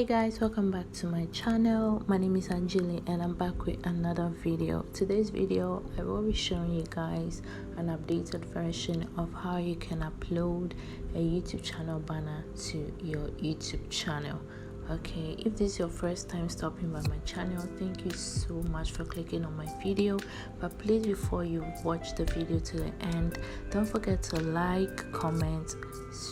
Hey guys, welcome back to my channel. My name is Angeli and I'm back with another video. Today's video I will be showing you guys an updated version of how you can upload a YouTube channel banner to your YouTube channel. Okay, if this is your first time stopping by my channel, thank you so much for clicking on my video. But please, before you watch the video to the end, don't forget to like, comment,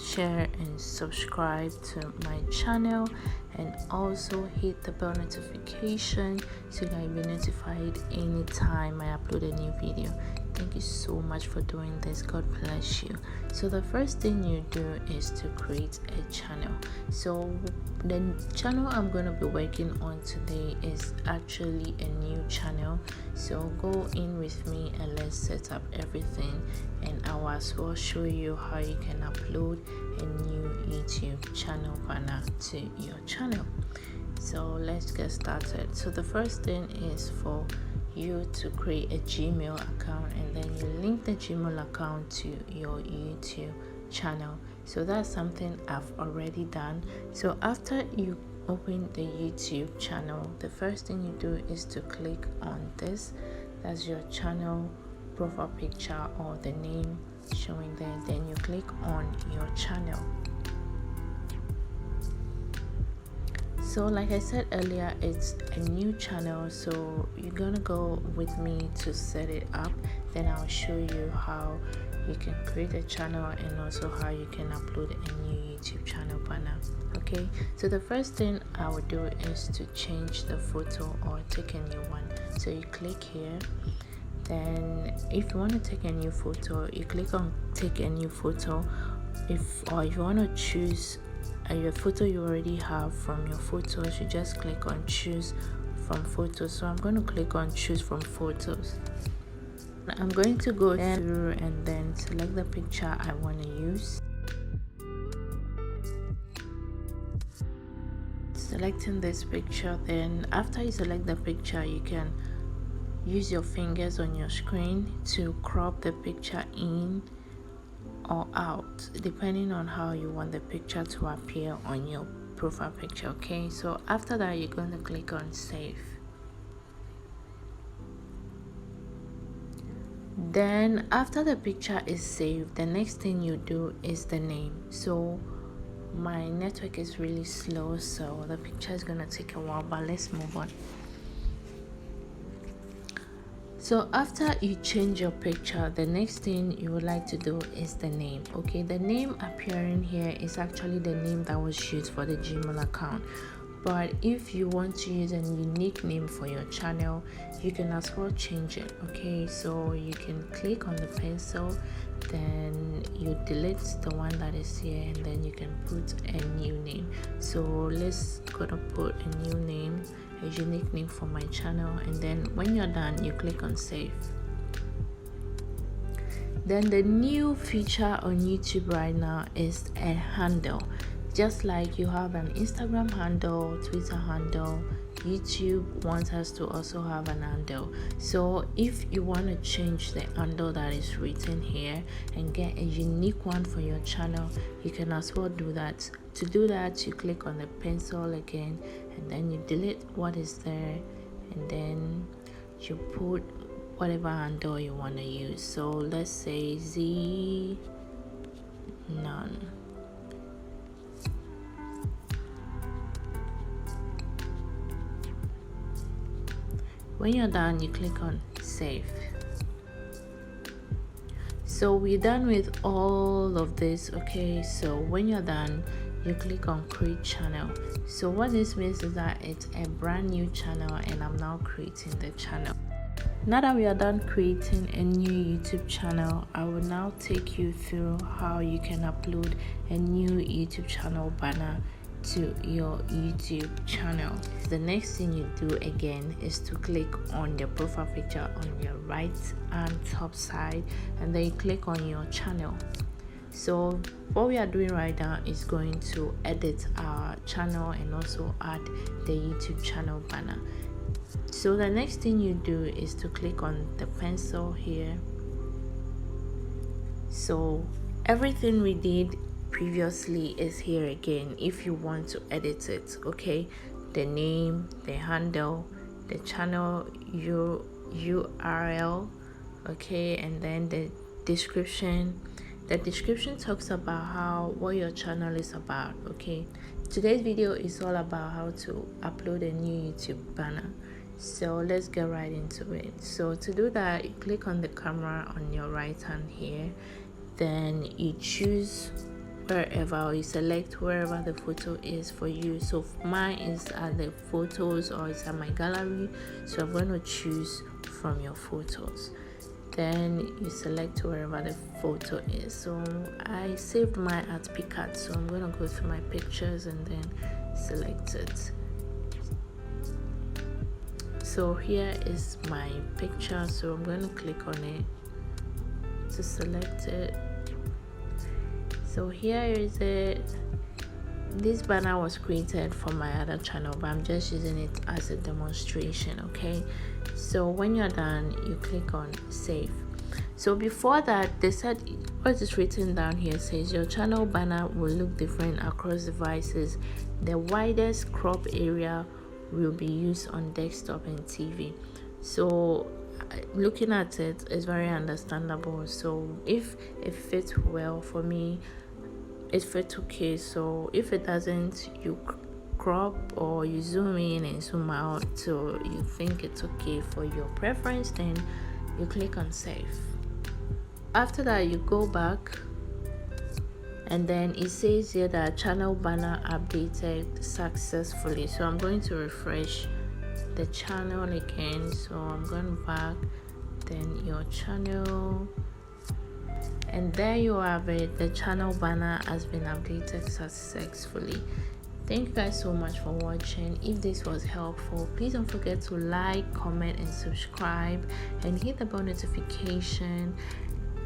share and subscribe to my channel, and also hit the bell notification so that you'll be notified anytime I upload a new video. Thank you so much for doing this. God bless you. So the first thing you do is to create a channel. So the channel I'm going to be working on today is actually a new channel. So go in with me and let's set up everything, and I will as well show you how you can upload a new YouTube channel banner to your channel. So let's get started. So the first thing is for you to create a Gmail account, and then you link the Gmail account to your YouTube channel. So that's something I've already done. So after you open the YouTube channel, the first thing you do is to click on this. That's your channel profile picture or the name showing there. Then you click on your channel. So like I said earlier, it's a new channel, so you're gonna go with me to set it up. Then I'll show you how you can create a channel and also how you can upload a new YouTube channel banner. Okay, so the first thing I would do is to change the photo or take a new one. So you click here, then if you want to take a new photo, you click on take a new photo. If you want to choose your photo you already have from your photos, you just click on choose from photos. So I'm going to click on choose from photos. I'm going to go through and then select the picture I want to use. Selecting this picture, then after you select the picture, you can use your fingers on your screen to crop the picture in or out, depending on how you want the picture to appear on your profile picture. Okay, so after that you're going to click on save. Then after the picture is saved, the next thing you do is the name. So my network is really slow, so the picture is gonna take a while, but let's move on. So after you change your picture, the next thing you would like to do is the name. Okay, the name appearing here is actually the name that was used for the Gmail account. But if you want to use a unique name for your channel, you can as well change it. Okay, so you can click on the pencil, then you delete the one that is here, and then you can put a new name. So let's gonna put a new name, a unique name for my channel, and then when you're done you click on save. Then the new feature on YouTube right now is a handle. Just like you have an Instagram handle, Twitter handle, YouTube wants us to also have an handle. So if you want to change the handle that is written here and get a unique one for your channel, you can as well do that. To do that, you click on the pencil again, and then you delete what is there, and then you put whatever handle you want to use. So let's say Z none. When you're done, you click on save. So we're done with all of this. Okay, so when you're done, you click on create channel. So what this means is that it's a brand new channel and I'm now creating the channel. Now that we are done creating a new YouTube channel, I will now take you through how you can upload a new YouTube channel banner to your YouTube channel. The next thing you do again is to click on the profile picture on your right hand top side, and then you click on your channel. So what we are doing right now is going to edit our channel and also add the YouTube channel banner. So the next thing you do is to click on the pencil here. So everything we did previously is here again if you want to edit it. Okay, the name, the handle, the channel URL, okay, and then the description. The description talks about what your channel is about. Okay, today's video is all about how to upload a new YouTube banner. So let's get right into it. So to do that, you click on the camera on your right hand here, then you choose wherever, or you select wherever the photo is for you. So mine is at the photos, or it's at my gallery, so I'm going to choose from your photos. Then you select wherever the photo is. So I saved mine at Picard, so I'm going to go to my pictures and then select it. So here is my picture, so I'm going to click on it to select it. So here is it. This banner was created for my other channel, but I'm just using it as a demonstration. Okay, so when you're done, you click on save. So before that, they said what is written down here says your channel banner will look different across devices. The widest crop area will be used on desktop and TV. So looking at it is very understandable. So if it fits well for me, it fits okay. So if it doesn't, you crop or you zoom in and zoom out so you think it's okay for your preference, then you click on save. After that, you go back, and then it says here that channel banner updated successfully. So I'm going to refresh the channel again. So I'm going back, then your channel, and there you have it. The channel banner has been updated successfully. Thank you guys so much for watching. If this was helpful, please don't forget to like, comment and subscribe, and hit the bell notification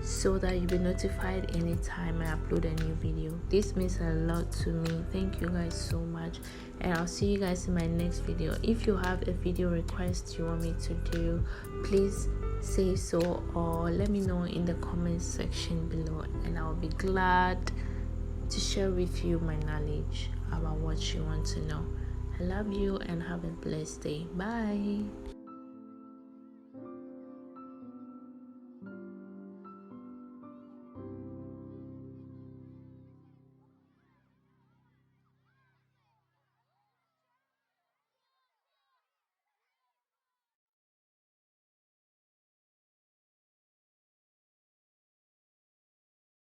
so that you'll be notified anytime I upload a new video. This means a lot to me. Thank you guys so much, and I'll see you guys in my next video. If you have a video request you want me to do, please say so, or let me know in the comment section below, and I'll be glad to share with you my knowledge about what you want to know. I love you and have a blessed day. Bye.